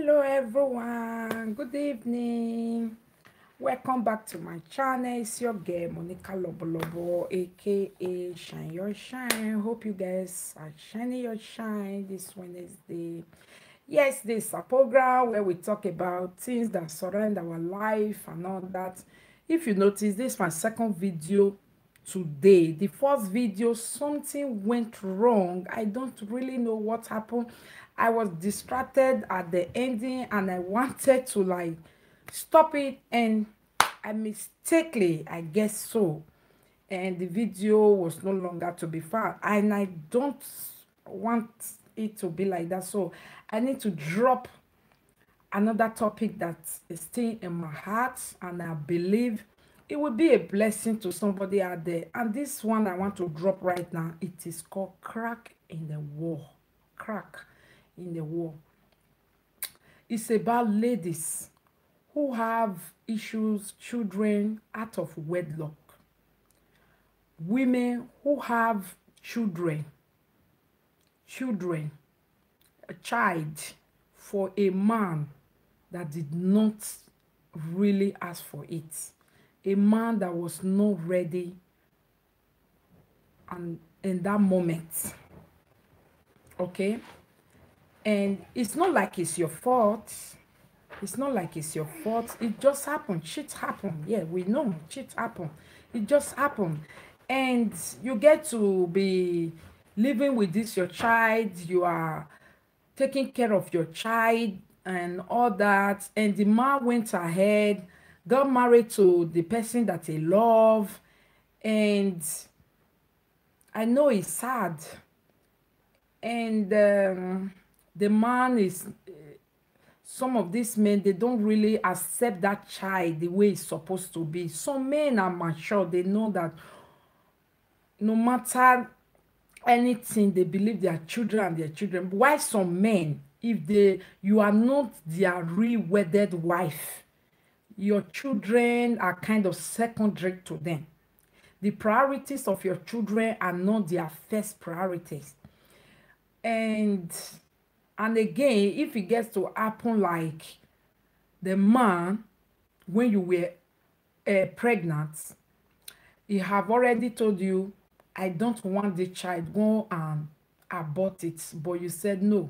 Hello everyone, good evening. Welcome back to my channel. It's your girl Monica Lobolobo, aka Shine Your Shine. Hope you guys are shining your shine this Wednesday. Yes, this is a program where we talk about things that surround our life and all that. If you notice, this is my second video today. The first video, something went wrong. I don't really know what happened. I was distracted at the ending and I wanted to like stop it, and I mistakenly, I guess so, and the video was no longer to be found, and I don't want it to be like that. So I need to drop another topic that is still in my heart, and I believe it will be a blessing to somebody out there. And this one I want to drop right now, it is called Crack in the Wall. Crack in the Wall. It's about ladies who have issues, children out of wedlock, women who have children, a child for a man that did not really ask for it, a man that was not ready and in that moment. Okay, and it's not like it's your fault. It's not like it's your fault. It just happened. Shit happened. Yeah, we know shit happened. It just happened. And you get to be living with this your child. You are taking care of your child and all that. And the man went ahead, got married to the person that he loved. And I know it's sad. And the man is, some of these men, they don't really accept that child the way it's supposed to be. Some men are mature. They know that no matter anything, they believe their children and their children. Why some men, if you are not their real wedded wife, your children are kind of secondary to them. The priorities of your children are not their first priorities. And again, if it gets to happen like the man, when you were pregnant, he have already told you, I don't want the child, go and abort it. But you said no,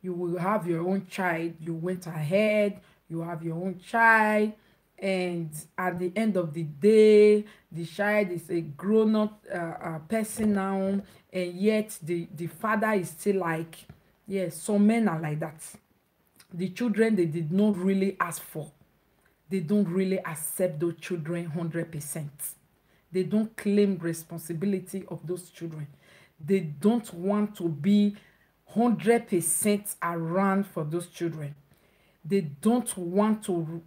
you will have your own child. You went ahead, you have your own child, and at the end of the day, the child is a grown-up person now, and yet the father is still like, yes, some men are like that. The children they did not really ask for, they don't really accept those children 100%. They don't claim responsibility of those children. They don't want to be 100% around for those children. They don't want to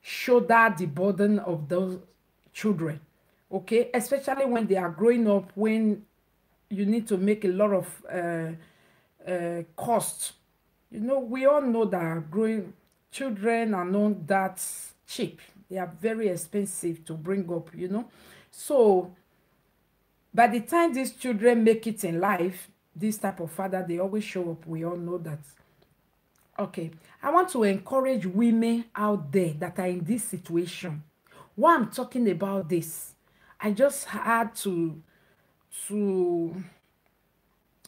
shoulder the burden of those children. Okay, especially when they are growing up, when you need to make a lot of cost. You know, we all know that growing children are not that cheap. They are very expensive to bring up, you know. So by the time these children make it in life, this type of father, they always show up. We all know that. Okay, I want to encourage women out there that are in this situation. Why I'm talking about this, I just had to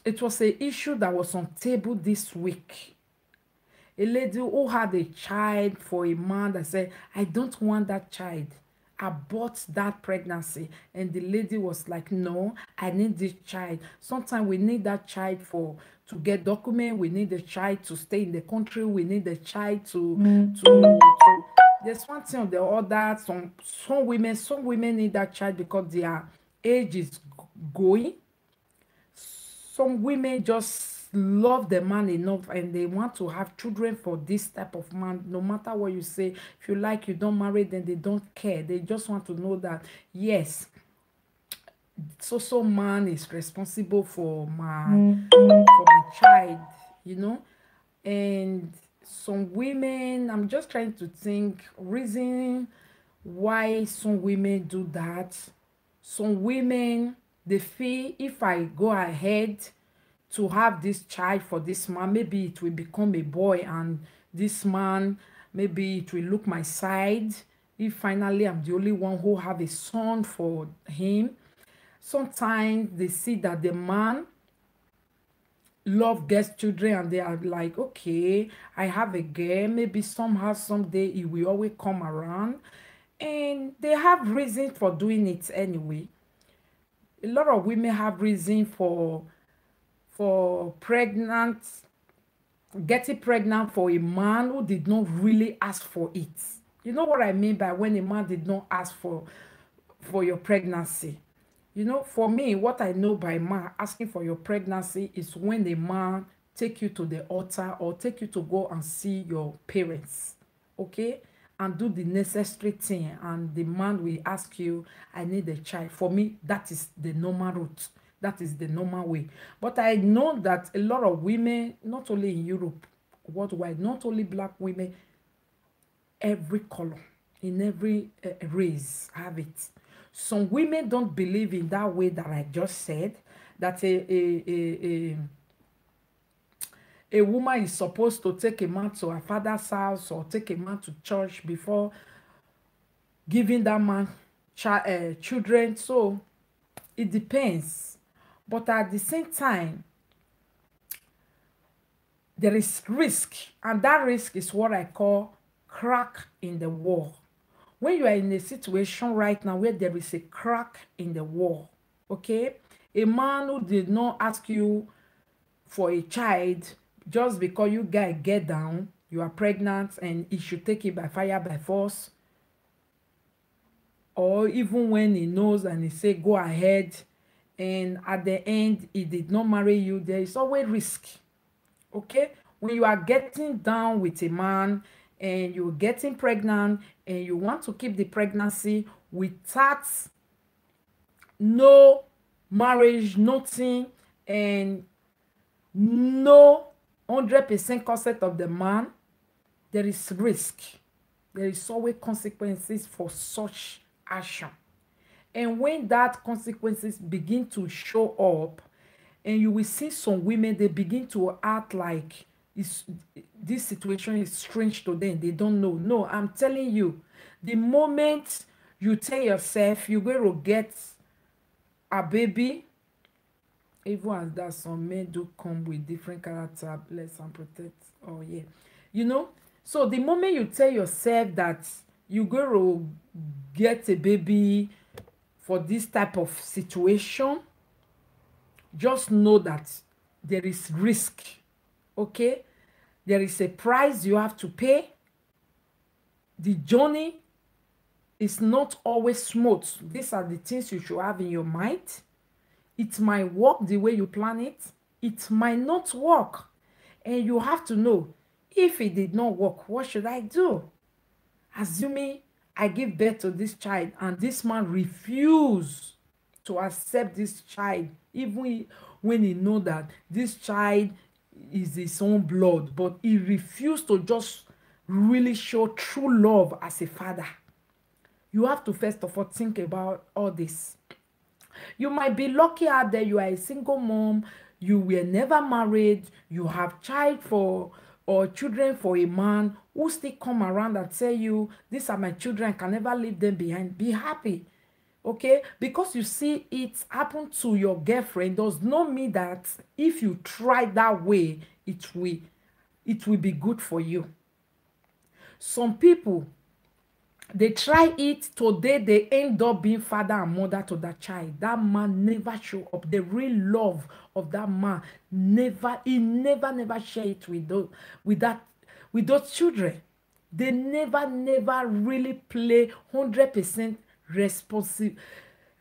it was an issue that was on table this week. A lady who had a child for a man that said, I don't want that child. Abort that pregnancy. And the lady was like, no, I need this child. Sometimes we need that child to get document. We need the child to stay in the country. We need the child to there's one thing or the other. Some women need that child because their age is going. Some women just love the man enough and they want to have children for this type of man. No matter what you say, if you like, you don't marry, then they don't care. They just want to know that, yes, so man is responsible for my child, you know. And some women, I'm just trying to think reason why some women do that. Some women, they feel if I go ahead to have this child for this man. Maybe it will become a boy, and this man, maybe it will look my side. If finally I'm the only one who have a son for him. Sometimes they see that the man love gets children, and they are like, okay, I have a girl, maybe somehow someday he will always come around, and they have reason for doing it anyway. A lot of women have reason for pregnant getting pregnant for a man who did not really ask for it. You know what I mean by when a man did not ask for your pregnancy. You know, for me, what I know by man asking for your pregnancy is when a man take you to the altar or take you to go and see your parents, okay, and do the necessary thing, and the man will ask you, I need a child. For me, that is the normal route. That is the normal way. But I know that a lot of women, not only in Europe, worldwide, not only black women, every color, in every race have it. Some women don't believe in that way that I just said, that a woman is supposed to take a man to her father's house or take a man to church before giving that man children. So it depends. But at the same time, there is risk, and that risk is what I call crack in the wall. When you are in a situation right now where there is a crack in the wall, okay, a man who did not ask you for a child just because you guys get down, you are pregnant, and he should take it by fire by force, or even when he knows and he say go ahead, and at the end he did not marry you, there is always risk. Okay, when you are getting down with a man and you're getting pregnant and you want to keep the pregnancy without no marriage, nothing, and no 100% consent of the man, there is risk. There is always consequences for such action. And when that consequences begin to show up, and you will see some women, they begin to act like this situation is strange to them. They don't know. No, I'm telling you, the moment you tell yourself you're going to get a baby, even as that, some men do come with different character, bless and protect. Oh yeah, you know. So the moment you tell yourself that you're going to get a baby for this type of situation, just know that there is risk. Okay, there is a price you have to pay. The journey is not always smooth. These are the things you should have in your mind. It might work the way you plan it. It might not work. And you have to know, if it did not work, what should I do? Assuming I give birth to this child and this man refuse to accept this child, even when he know that this child is his own blood, but he refused to just really show true love as a father. You have to first of all think about all this. You might be lucky out there, you are a single mom, you were never married, you have child for or children for a man who still come around and tell you, these are my children, I can never leave them behind. Be happy. Okay, because you see it happen to your girlfriend does not mean that if you try that way, it will be good for you. Some people, they try it today, they end up being father and mother to that child. That man never show up. The real love of that man never share it with those children. They never really play 100%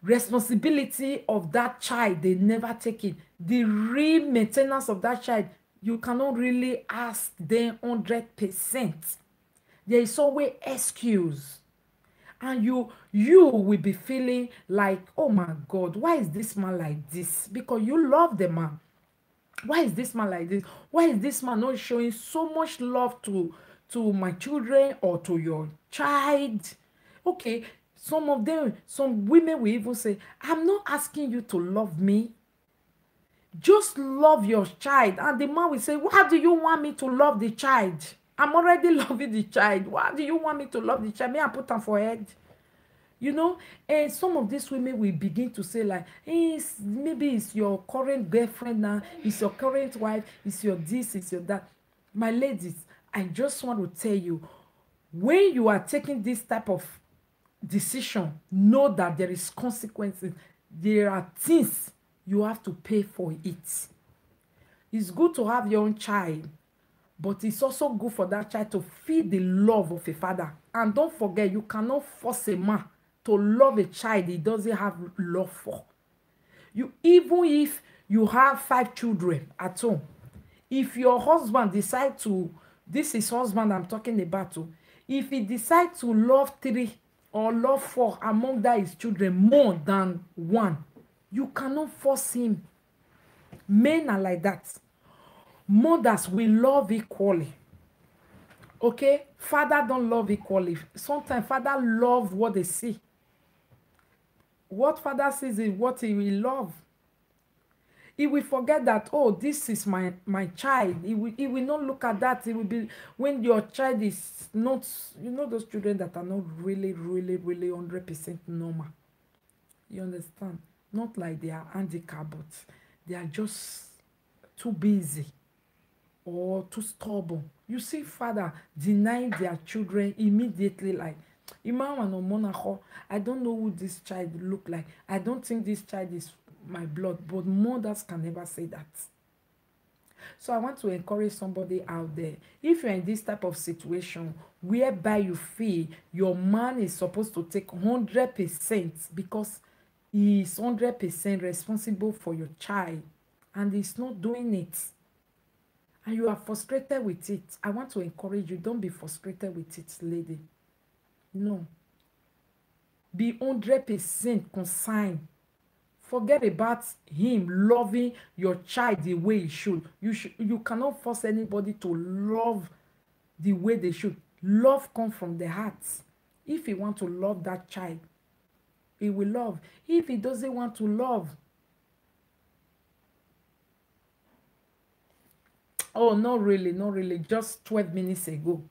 responsibility of that child. They never take it. The real maintenance of that child, you cannot really ask them 100%. There is always excuse, and you will be feeling like, oh my God, why is this man like this? Because you love the man. Why is this man like this? Why is this man not showing so much love to my children or to your child? Okay, some women will even say, I'm not asking you to love me. Just love your child. And the man will say, why do you want me to love the child? I'm already loving the child. Why do you want me to love the child? May I put on for head? You know, and some of these women will begin to say like, hey, maybe it's your current girlfriend now, it's your current wife, it's your this, it's your that. My ladies, I just want to tell you, when you are taking this type of decision, know that there is consequences. There are things you have to pay for it. It's good to have your own child, but it's also good for that child to feel the love of a father. And don't forget, you cannot force a man to love a child he doesn't have love for. You, even if you have 5 children at home, if your husband decide to, this is husband I'm talking about, if he decide to love 3 or love 4 among that his children more than 1, you cannot force him. Men are like that. Mothers will love equally. Okay, father don't love equally. Sometimes father love what they see. What father sees is what he will love. He will forget that, oh, this is my child. He will not look at that. It will be when your child is not, you know, those children that are not really 100% normal. You understand? Not like they are handicapped, but they are just too busy or too stubborn. You see father denying their children immediately, like, I don't know who this child look like. I don't think this child is my blood. But mothers can never say that. So I want to encourage somebody out there. If you're in this type of situation whereby you feel your man is supposed to take 100% because he is 100% responsible for your child and he's not doing it, and you are frustrated with it, I want to encourage you, don't be frustrated with it, lady. No. Be 100% consigned. Forget about him loving your child the way he should. You cannot force anybody to love the way they should. Love comes from the heart. If he wants to love that child, he will love. If he doesn't want to love, oh, not really. Just 12 minutes ago.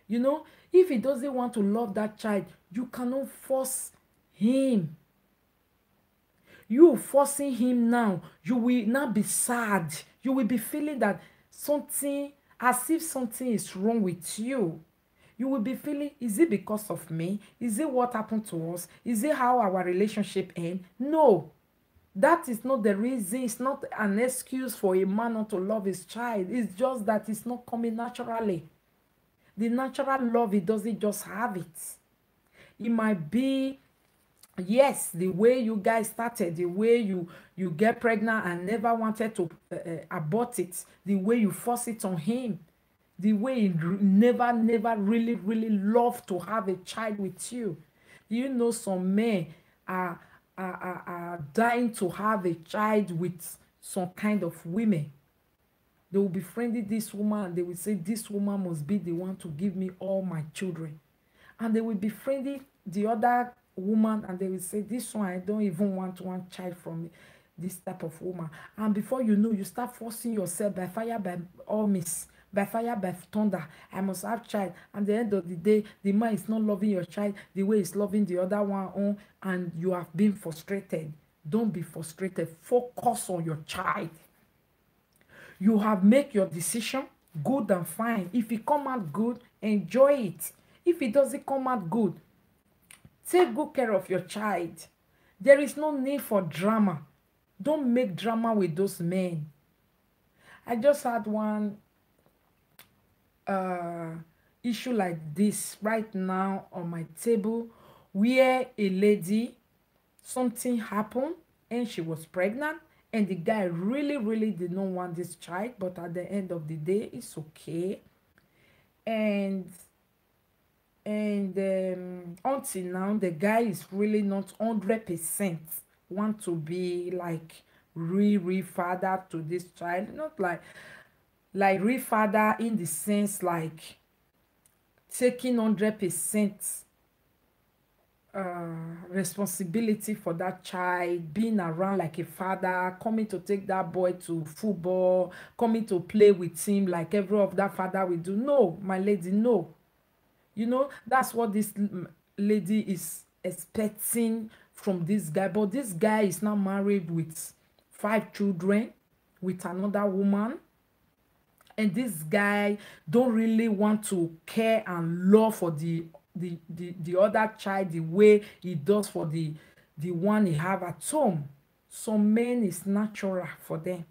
You know, if he doesn't want to love that child, you cannot force him. You forcing him now, you will not be sad. You will be feeling that something, as if something is wrong with you. You will be feeling, is it because of me? Is it what happened to us? Is it how our relationship end? No. That is not the reason. It's not an excuse for a man not to love his child. It's just that it's not coming naturally. The natural love, he doesn't just have it. It might be, yes, the way you guys started, the way you get pregnant and never wanted to abort it, the way you force it on him, the way he never really loved to have a child with you. You know, some men are dying to have a child with some kind of women. They will befriend this woman and they will say, this woman must be the one to give me all my children. And they will befriend the other woman and they will say, this one, I don't even want one child from this type of woman. And before you know, you start forcing yourself by fire, by all means, by fire, by thunder. I must have child. And at the end of the day, the man is not loving your child the way he's loving the other one on, and you have been frustrated. Don't be frustrated. Focus on your child. You have made your decision, good and fine. If it come out good, enjoy it. If it doesn't come out good, take good care of your child. There is no need for drama. Don't make drama with those men. I just had one issue like this right now on my table, where a lady, something happened and she was pregnant, and the guy really did not want this child, but at the end of the day, it's okay. And until now, the guy is really not 100% want to be like real father to this child. Not like real father in the sense like taking 100% responsibility for that child, being around like a father, coming to take that boy to football, coming to play with him like every of that father will do. No, my lady, no. You know, that's what this lady is expecting from this guy. But this guy is now married with 5 children with another woman. And this guy don't really want to care and love for the other child the way he does for the one he have at home. Some men is natural for them.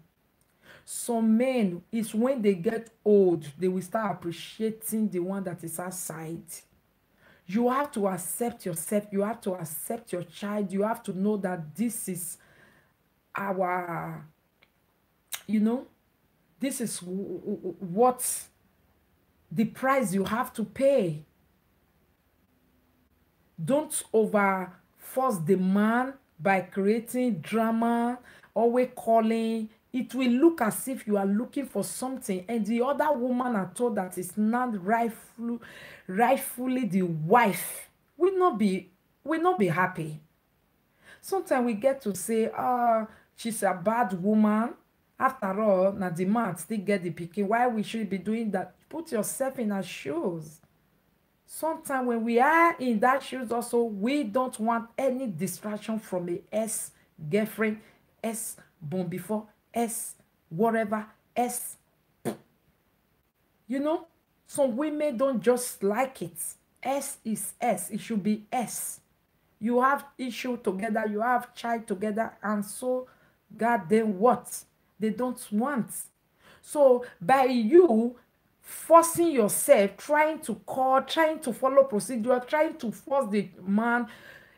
Some men is when they get old, they will start appreciating the one that is outside. You have to accept yourself. You have to accept your child. You have to know that this is our, you know, this is what the price you have to pay. Don't over force the man by creating drama, always calling. It will look as if you are looking for something, and the other woman are told that it's not rightfully the wife. Will not be happy. Sometimes we get to say, she's a bad woman. After all, na the man still get the pikin. Why we should be doing that? Put yourself in her shoes. Sometimes when we are in that shoes also, we don't want any distraction from a ex-girlfriend, ex-born before, ex-whatever, ex. You know, some women don't just like it. S is S. It should be S. You have issue together, you have child together, and so God then what? They don't want. So by you forcing yourself, trying to call, trying to follow procedure, trying to force the man,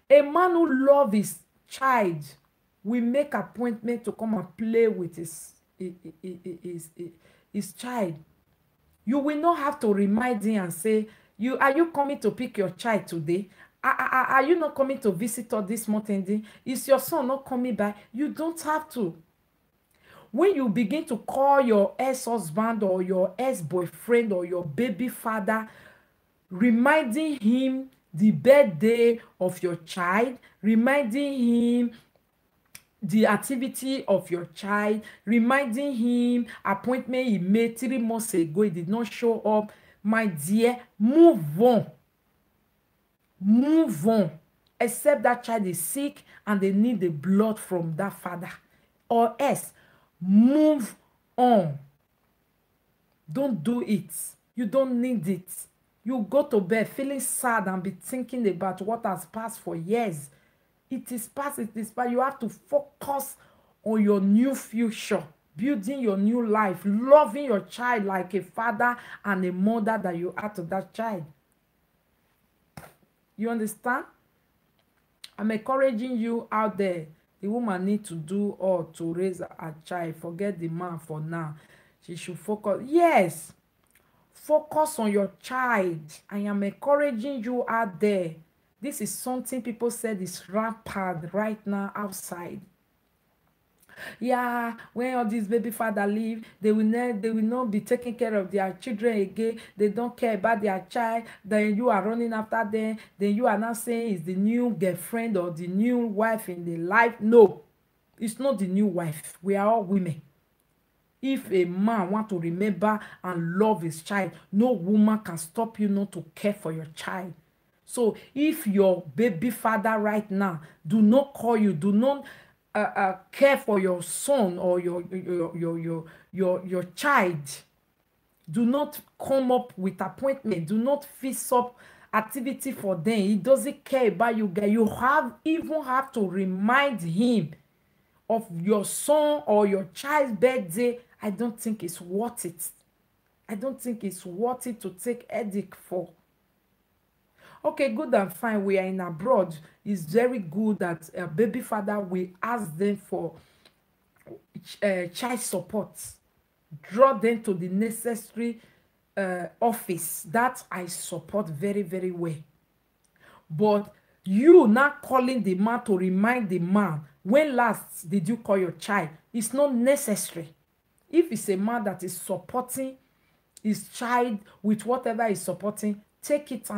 a man who loves his child will make appointment to come and play with his child. You will not have to remind him and say, are you coming to pick your child today? Are you not coming to visit us this month ending? Is your son not coming by? You don't have to. When you begin to call your ex-husband or your ex-boyfriend or your baby father, reminding him the birthday of your child, reminding him the activity of your child, reminding him appointment he made 3 months ago, he did not show up, my dear, move on. Move on. Except that child is sick and they need the blood from that father. Or else, move on. Don't do it. You don't need it. You go to bed feeling sad and be thinking about what has passed for years. It is past, it is past. You have to focus on your new future, building your new life, loving your child like a father and a mother that you are to that child. You understand? I'm encouraging you out there. The woman needs to do all to raise a child. Forget the man for now. She should focus. Yes, focus on your child. I am encouraging you out there. This is something people said is rampant right now outside. Yeah, when all these baby father leave, they will not be taking care of their children again. They don't care about their child. Then you are running after them. Then you are not saying it's the new girlfriend or the new wife in the life. No, it's not the new wife. We are all women. If a man want to remember and love his child, no woman can stop you not to care for your child. So if your baby father right now do not call you, do not care for your son or your child, do not come up with appointment, do not fix up activity for them, he doesn't care about you guys, you even have to remind him of your son or your child's birthday. I don't think it's worth it. I don't think it's worth it to take headache for. Okay, good and fine. We are in abroad. It's very good that a baby father will ask them for child support. Draw them to the necessary office. That I support very, very well. But you not calling the man to remind the man, when last did you call your child? It's not necessary. If it's a man that is supporting his child with whatever he's supporting, take it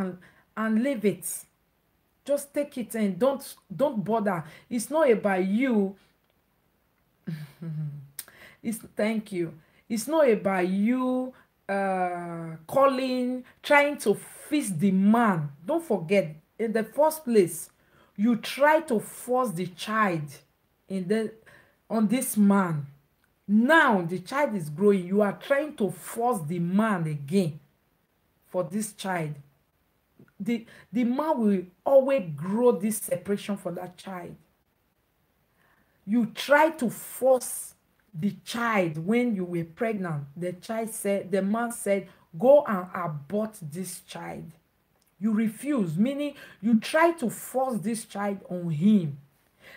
and leave it. Just take it and don't bother. It's not about you. Thank you. It's not about you calling, trying to fix the man. Don't forget, in the first place, you try to force the child on this man. Now the child is growing. You are trying to force the man again for this child. The man will always grow this separation for that child. You try to force the child when you were pregnant. The man said, go and abort this child. You refuse, meaning you try to force this child on him.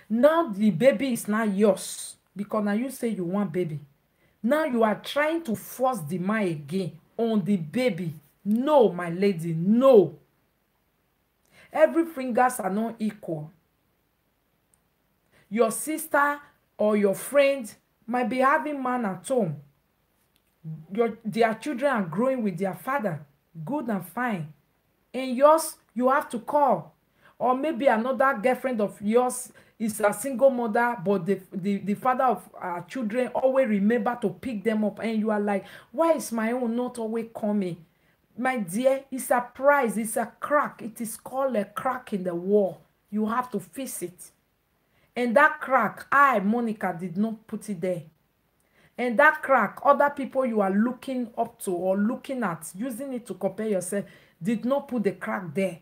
Now the baby is not yours because now you say you want baby. Now you are trying to force the man again on the baby. No, my lady, no. Every fingers are not equal. Your sister or your friend might be having man at home. Their children are growing with their father, good and fine. And yours, you have to call. Or maybe another girlfriend of yours is a single mother, but the father of our children always remember to pick them up. And you are like, why is my own not always coming? My dear, it's a prize, it's a crack. It is called a crack in the wall. You have to fix it. And that crack, Monica, did not put it there. And that crack, other people you are looking up to or looking at, using it to compare yourself, did not put the crack there.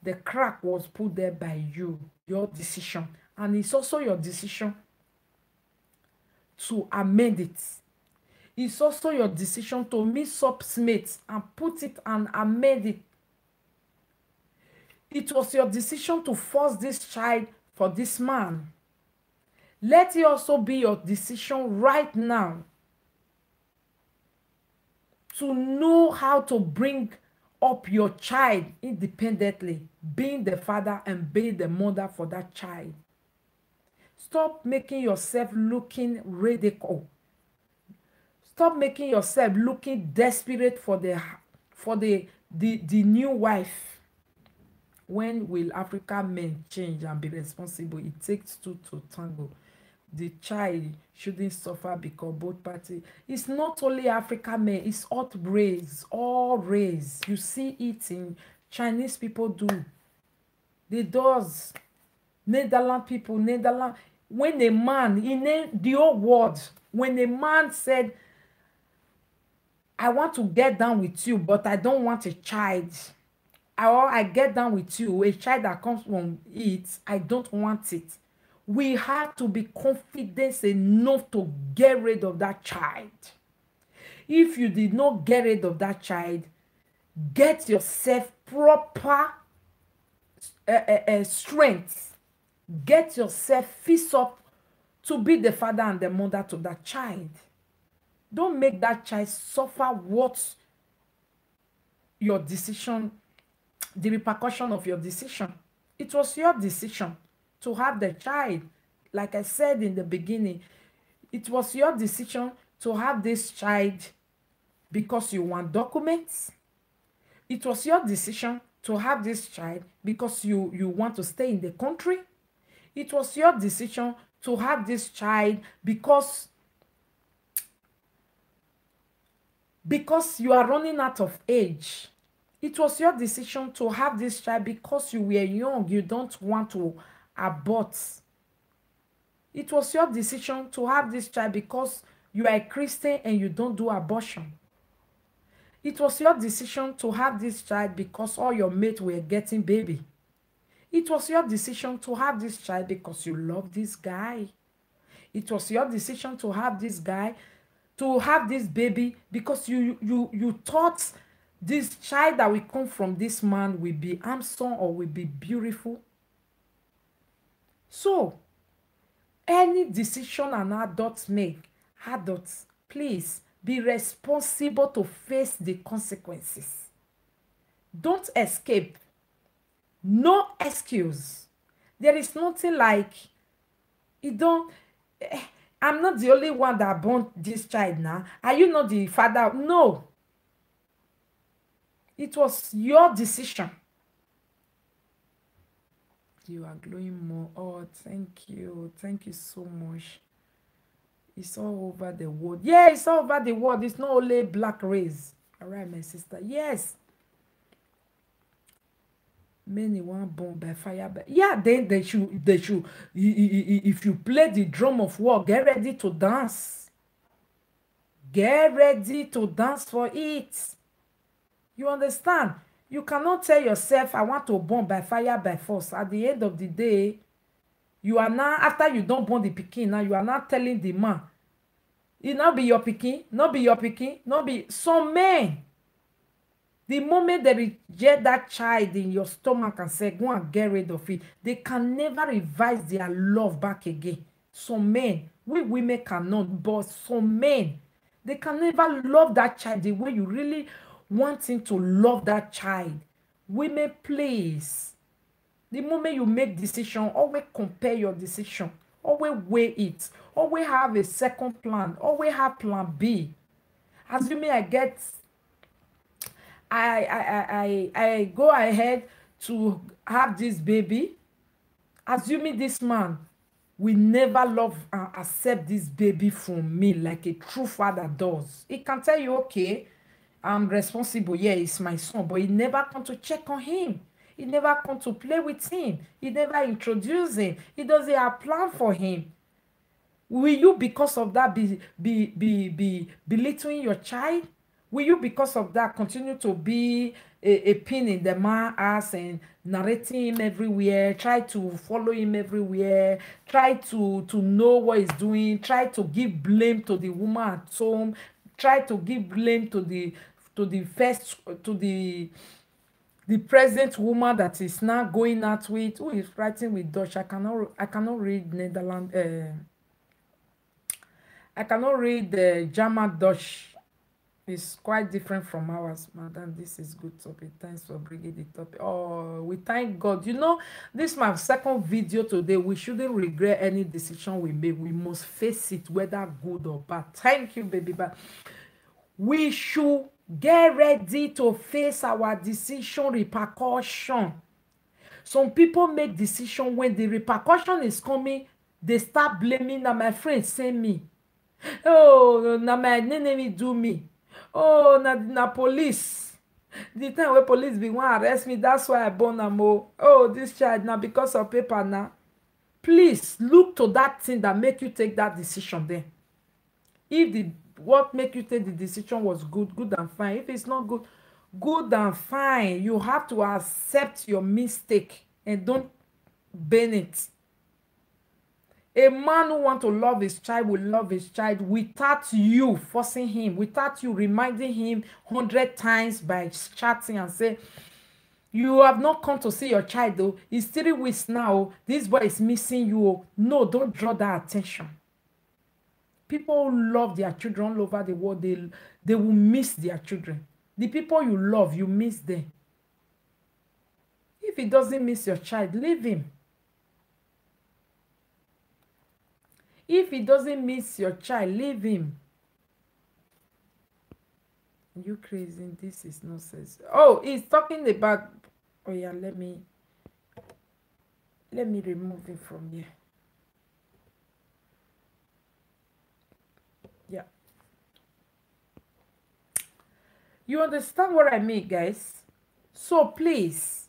The crack was put there by you, your decision. And it's also your decision to amend it. It's also your decision to mix up mates and put it and amend it. It was your decision to force this child for this man. Let it also be your decision right now to know how to bring up your child independently, being the father and being the mother for that child. Stop making yourself looking radical. Stop making yourself looking desperate for the new wife. When will African men change and be responsible? It takes two to tango. The child shouldn't suffer because both parties. It's not only African men, it's all race, all race. You see it in Chinese people do. They does. Netherlands people, when a man, in the old world, when a man said, I want to get down with you, but I don't want a child. Or I get down with you, a child that comes from it, I don't want it. We have to be confident enough to get rid of that child. If you did not get rid of that child, get yourself proper strength. Get yourself fixed up to be the father and the mother to that child. Don't make that child suffer what your decision, the repercussion of your decision. It was your decision to have the child. Like I said in the beginning, it was your decision to have this child because you want documents. It was your decision to have this child because you want to stay in the country. It was your decision to have this child because you are running out of age. It was your decision to have this child because you were young. You don't want to abort. It was your decision to have this child because you are a Christian and you don't do abortion. It was your decision to have this child because all your mates were getting baby. It was your decision to have this child because you love this guy. It was your decision to have this guy, to have this baby because you thought this child that will come from this man will be handsome or will be beautiful. So, any decision an adult make, adults, please be responsible to face the consequences. Don't escape. No excuse. There is nothing like, I'm not the only one that born this child now. Are you not the father? No. It was your decision. You are glowing more. Oh, thank you. Thank you so much. It's all over the world. Yeah, it's all over the world. It's not only black race. All right, my sister. Yes. Many want born by fire. But yeah, then they should. If you play the drum of war, get ready to dance. Get ready to dance for it. You understand? You cannot tell yourself, I want to burn by fire by force. At the end of the day, you are now, after you don't burn the pikin, now you are not telling the man, it not be your pikin, not be your pikin, not be some men. The moment they reject that child in your stomach and say, go and get rid of it, they can never revise their love back again. Some men, we women cannot, but some men, they can never love that child the way you really want him to love that child. Women, please, the moment you make decision, always compare your decision. Always weigh it. Always have a second plan. Always have plan B. Assuming I go ahead to have this baby, assuming this man will never love and accept this baby from me like a true father does. He can tell you, okay, I'm responsible. Yeah, it's my son, but he never come to check on him. He never come to play with him. He never introduce him. He doesn't have a plan for him. Will you, because of that, be belittling your child? Will you, because of that, continue to be a pin in the man's ass and narrating him everywhere, try to follow him everywhere, try to know what he's doing, try to give blame to the woman at home, try to give blame to the present woman that is now going out with, who is writing with Dutch. I cannot read Netherlands. I cannot read the German Dutch. It's quite different from ours, madam. This is good topic. Thanks for bringing the topic. Oh, we thank God. You know, this is my second video today. We shouldn't regret any decision we make. We must face it, whether good or bad. Thank you, baby. But we should get ready to face our decision repercussion. Some people make decision when the repercussion is coming, they start blaming. Now my friend send me. Oh, now my enemy do me. Oh, na police. The time wey police bin wan arrest me, that's why I born am. Oh, this child na because of paper na. Please look to that thing that make you take that decision then. If what make you take the decision was good and fine. If it's not good and fine, you have to accept your mistake and don't bend it. A man who wants to love his child will love his child without you forcing him, without you reminding him 100 times by chatting and say, you have not come to see your child though. It's 3 weeks now. This boy is missing you. No, don't draw that attention. People who love their children all over the world, they will miss their children. The people you love, you miss them. If he doesn't miss your child, leave him. If he doesn't miss your child, leave him. You crazy? This is nonsense. Oh, he's talking about. Oh yeah, let me remove it from here. Yeah. You understand what I mean, guys? So please,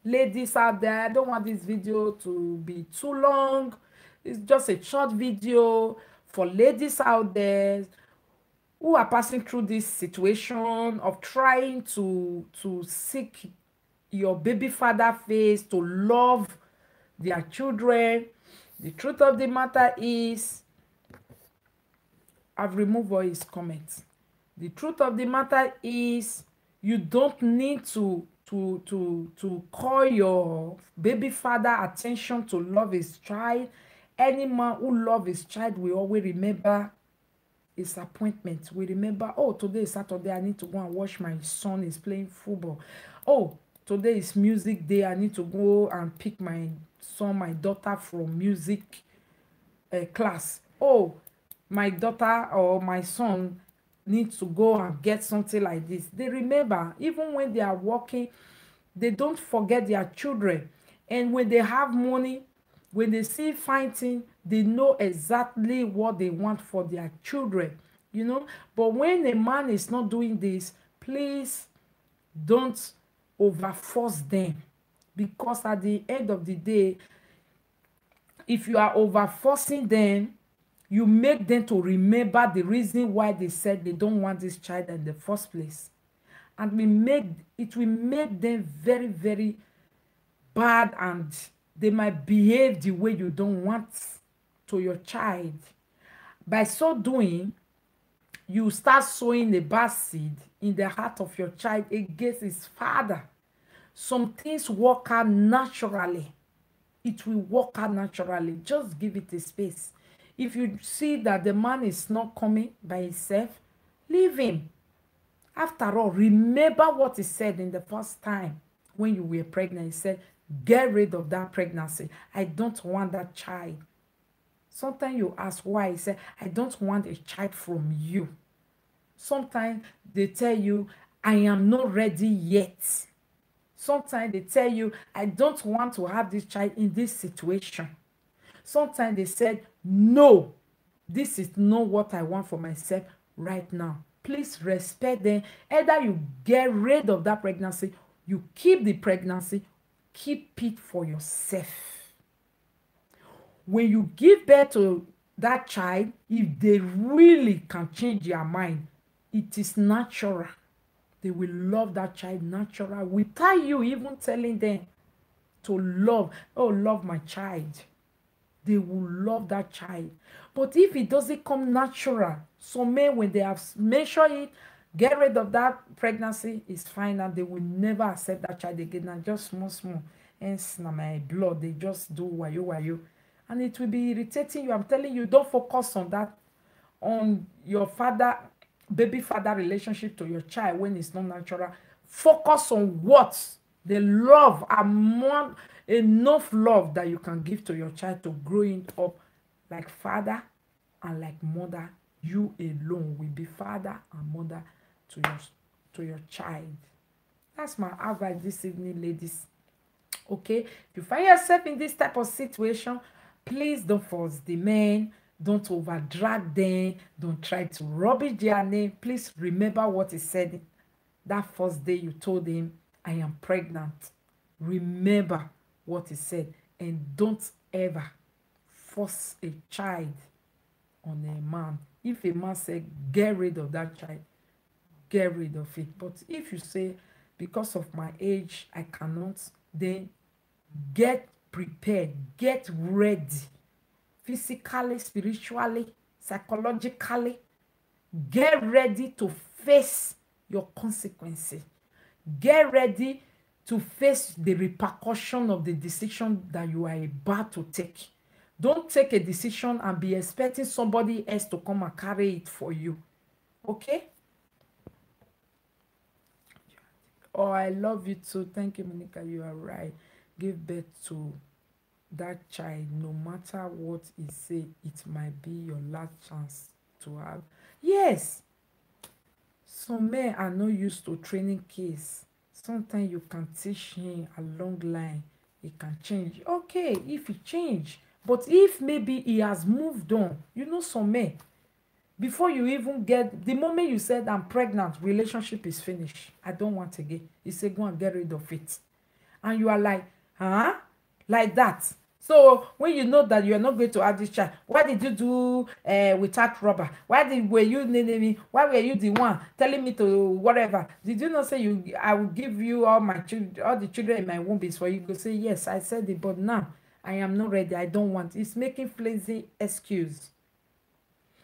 ladies out there, I don't want this video to be too long. It's just a short video for ladies out there who are passing through this situation of trying to seek your baby father face, to love their children. The truth of the matter is, I've removed all his comments. The truth of the matter is, you don't need to call your baby father attention to love his child. Any man who loves his child will always remember his appointment. We remember, oh, today is Saturday, I need to go and watch my son is playing football. Oh, today is music day, I need to go and pick my son, my daughter from music class. Oh, my daughter or my son needs to go and get something like this. They remember, even when they are walking They don't forget their children. And when they have money, when they see fighting, they know exactly what they want for their children, you know. But when a man is not doing this, please don't overforce them, because at the end of the day, if you are overforcing them, you make them to remember the reason why they said they don't want this child in the first place. And it will make them very, very bad, and they might behave the way you don't want to your child. By so doing, you start sowing a bad seed in the heart of your child against his father. Some things work out naturally. It will work out naturally. Just give it a space. If you see that the man is not coming by himself, leave him. After all, remember what he said in the first time when you were pregnant. He said, get rid of that pregnancy. I don't want that child. Sometimes you ask why. He said, I don't want a child from you. Sometimes they tell you, I am not ready yet. Sometimes they tell you, I don't want to have this child in this situation. Sometimes they said, no, this is not what I want for myself right now. Please respect them. Either you get rid of that pregnancy, you keep the pregnancy, keep it for yourself. When you give birth to that child, if they really can change their mind, it is natural. They will love that child natural without you even telling them to love. Oh, love my child. They will love that child. But if it doesn't come natural, some men, when they have measured it, get rid of that pregnancy, it's fine, and they will never accept that child again. And just small, hence na my blood, they just do wayo. And it will be irritating you. I'm telling you, don't focus on that, on your baby father relationship to your child when it's not natural. Focus on what? The love, among enough love that you can give to your child to growing up like father and like mother. You alone will be father and mother to your child. That's my advice this evening, ladies. Okay, if you find yourself in this type of situation, please don't force the men, don't overdrag them, don't try to rubbish their name. Please remember what he said that first day you told him, I am pregnant. Remember what he said, and don't ever force a child on a man. If a man said, get rid of that child, get rid of it. But if you say, because of my age, I cannot, then get prepared, get ready, physically, spiritually, psychologically. Get ready to face your consequences. Get ready to face the repercussion of the decision that you are about to take. Don't take a decision and be expecting somebody else to come and carry it for you. Okay? Oh, I love you too. Thank you, Monica. You are right. Give birth to that child, no matter what he say, it might be your last chance to have. Yes, some men are not used to training kids. Sometimes you can teach him a long line, he can change. Okay, if he change, but if maybe he has moved on, you know, some men, before you even get, the moment you said I'm pregnant, relationship is finished, I don't want again, he said go and get rid of it, and you are like, huh, like that. So when you know that you are not going to have this child, why did you do without rubber? Were you me? Why were you the one telling me to whatever? Did you not say I will give you all my children, all the children in my womb is for you? Go say yes, I said it, but now I am not ready. I don't want. It's making flimsy excuse.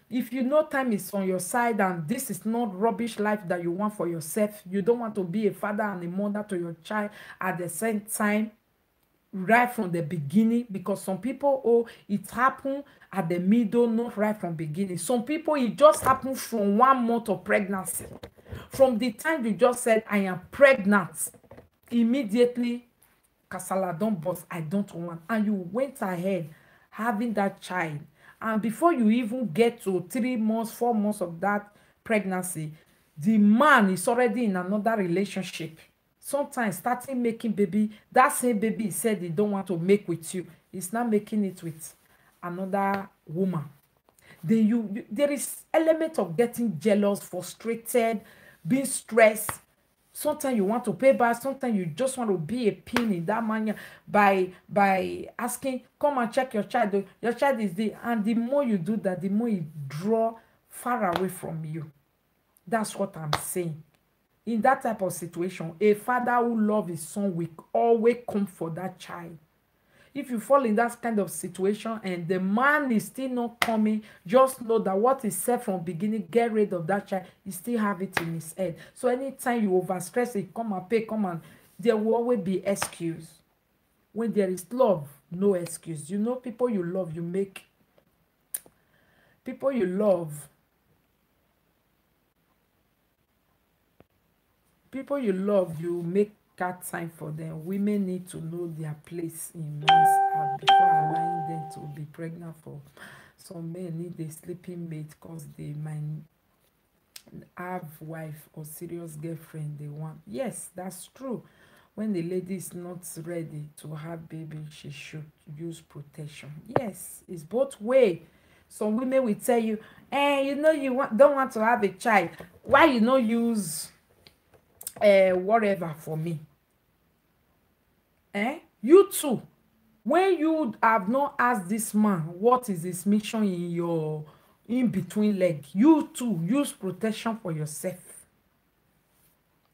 If you know time is on your side and this is not rubbish life that you want for yourself, you don't want to be a father and a mother to your child at the same time, right from the beginning, because some people, oh, it happened at the middle, not right from beginning. Some people, it just happened from 1 month of pregnancy. From the time you just said I am pregnant, immediately kasala don burst, I don't want, and you went ahead having that child, and before you even get to 3 months, 4 months of that pregnancy, the man is already in another relationship. sometimes starting making baby, that same baby he said he don't want to make with you, he's not making it with another woman. Then there is element of getting jealous, frustrated, being stressed. Sometimes you want to pay back, sometimes you just want to be a pin in that man by asking, come and check your child. Your child is there. And the more you do that, the more you draw far away from you. That's what I'm saying. In that type of situation, a father who loves his son will always come for that child. If you fall in that kind of situation and the man is still not coming, just know that what is said from beginning, get rid of that child, he still have it in his head. So anytime you overstress it, come and pay, come and, there will always be excuse. When there is love, no excuse. You know, people you love, you make, people you love, you make that time for them. Women need to know their place in man's heart before allowing them to be pregnant for. Some men need a sleeping mate because they might have wife or serious girlfriend they want. Yes, that's true. When the lady is not ready to have baby, she should use protection. Yes, it's both way. Some women will tell you, you know, don't want to have a child. Why you not use whatever for me? You too, when you have not asked this man what is his mission in your in between leg, you too use protection for yourself.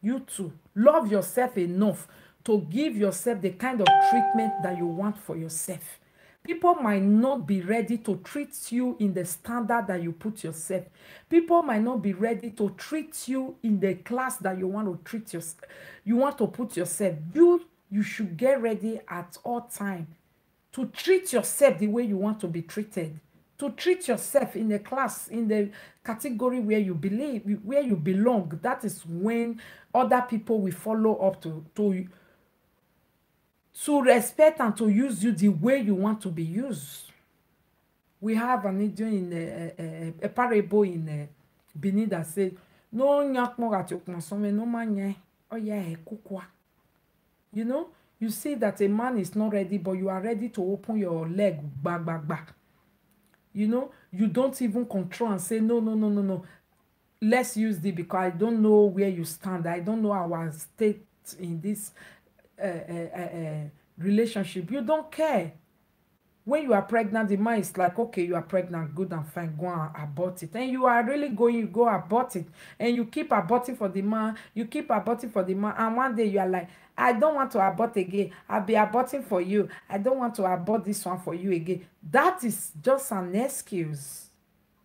You too love yourself enough to give yourself the kind of treatment that you want for yourself. People might not be ready to treat you in the standard that you put yourself. People might not be ready to treat you in the class that you want to treat yourself. You want to put yourself. You should get ready at all time to treat yourself the way you want to be treated. To treat yourself in the class, in the category where you believe, where you belong. That is when other people will follow up to respect and to use you the way you want to be used. We have an idiom in a parable in Benin that says, "No nyak mo at your no man oh yeah kukwa." You know, you see that a man is not ready, but you are ready to open your leg back. You know, you don't even control and say, no. Let's use this because I don't know where you stand. I don't know our state in this relationship. You don't care. When you are pregnant, the man is like, okay, you are pregnant, good and fine, go and abort it. And you are really going, you go abort it. And you keep aborting for the man, and one day you are like, I don't want to abort again. I'll be aborting for you. I don't want to abort this one for you again. That is just an excuse.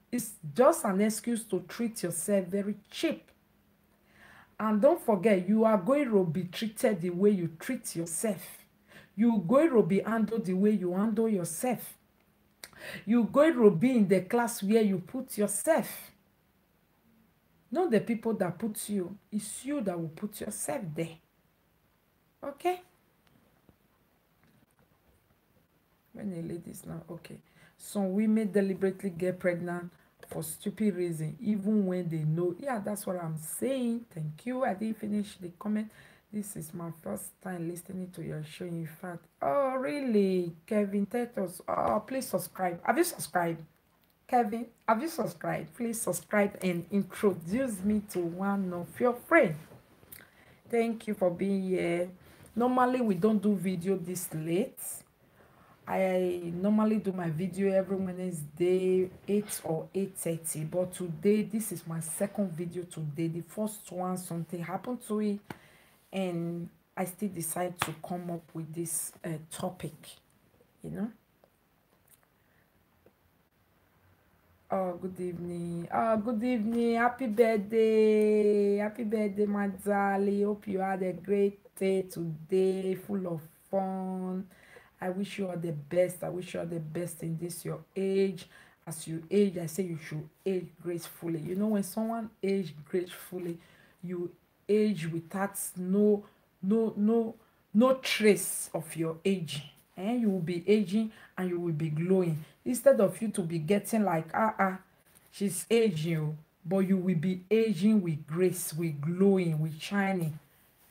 It's just an excuse to treat yourself very cheap. And don't forget, you are going to be treated the way you treat yourself. You're going to be handled the way you handle yourself. You're going to be in the class where you put yourself. Not the people that put you. It's you that will put yourself there. Okay? When a lady is not okay. Some women deliberately get pregnant for stupid reason, even when they know. Yeah, that's what I'm saying. Thank you. I didn't finish the comment. This is my first time listening to your show. In fact, oh really, Kevin Tetos? Oh, please subscribe. Have you subscribed? Kevin, have you subscribed? Please subscribe and introduce me to one of your friends. Thank you for being here. Normally, we don't do video this late. I normally do my video every Wednesday, 8 or 8:30. But today, this is my second video today. The first one, something happened to it. And I still decide to come up with this topic, you know. Oh, good evening. Oh, good evening. Happy birthday, my darling. Hope you had a great day today, full of fun. I wish you all the best. I wish you all the best in this your age. As you age, I say you should age gracefully. You know, when someone age gracefully, you age without no trace of your aging, and you will be aging and you will be glowing instead of you to be getting like she's aging, but you will be aging with grace, with glowing, with shining.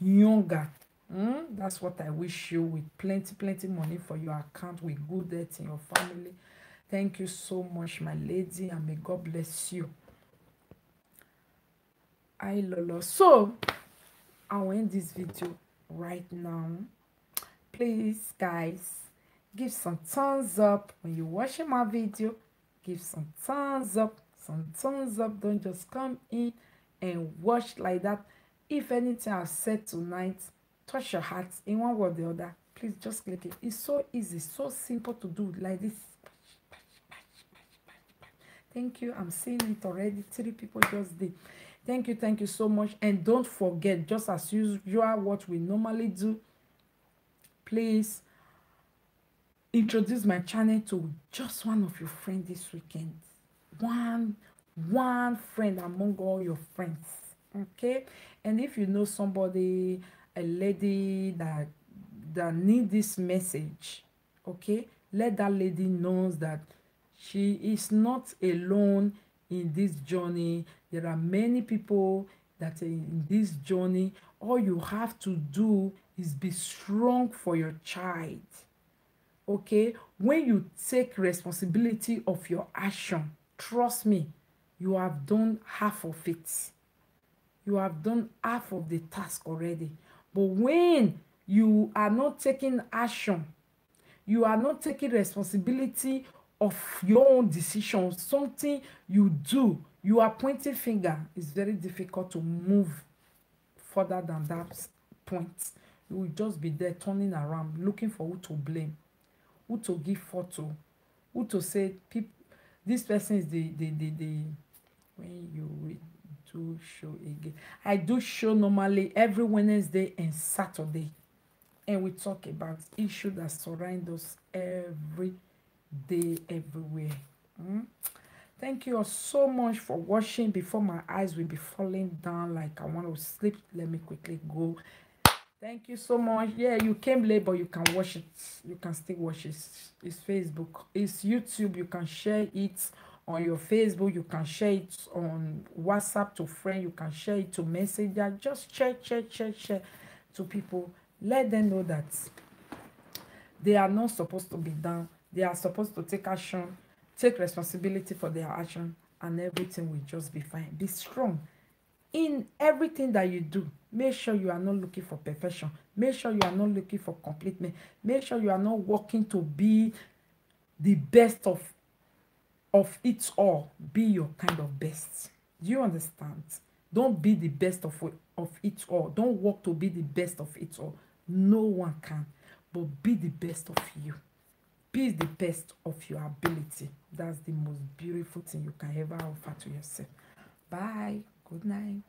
younger. That's what I wish you, with plenty money for your account, with good debt in your family. Thank you so much, my lady, and may God bless you. I lolo. So I'll end this video right now. Please, guys, give some thumbs up when you're watching my video. Give some thumbs up, don't just come in and watch like that. If anything I've said tonight touch your heart in one way or the other, please just click it. It's so easy, so simple to do, like this. Thank you. I'm seeing it already. 3 people just did. Thank you so much. And don't forget, just as usual, what we normally do, please introduce my channel to just one of your friends this weekend. One friend among all your friends. Okay? And if you know somebody, a lady that need this message, okay, let that lady know that she is not alone in this journey. There are many people that are in this journey. All you have to do is be strong for your child. Okay, when you take responsibility of your action, trust me, you have done half of it. You have done half of the task already. But when you are not taking action, you are not taking responsibility of your own decisions, something you do, you are pointing finger, it's very difficult to move further than that point. You will just be there turning around, looking for who to blame, who to give photo, who to say people, this person is the when you do show again. I do show normally every Wednesday and Saturday, and we talk about issues that surround us every day, everywhere. Thank you all so much for watching. Before my eyes will be falling down like I want to sleep, let me quickly go. Thank you so much. Yeah, you came late, but you can watch it. You can still watch it. It's Facebook. It's YouTube. You can share it on your Facebook. You can share it on WhatsApp to friends. You can share it to Messenger. Just share to people. Let them know that they are not supposed to be down. They are supposed to take action, take responsibility for their action, and everything will just be fine. Be strong in everything that you do. Make sure you are not looking for perfection. Make sure you are not looking for completeness. Make sure you are not working to be the best of it all. Be your kind of best. Do you understand? Don't be the best of it all. Don't work to be the best of it all. No one can. But be the best of you. Be the best of your ability. That's the most beautiful thing you can ever offer to yourself. Bye. Good night.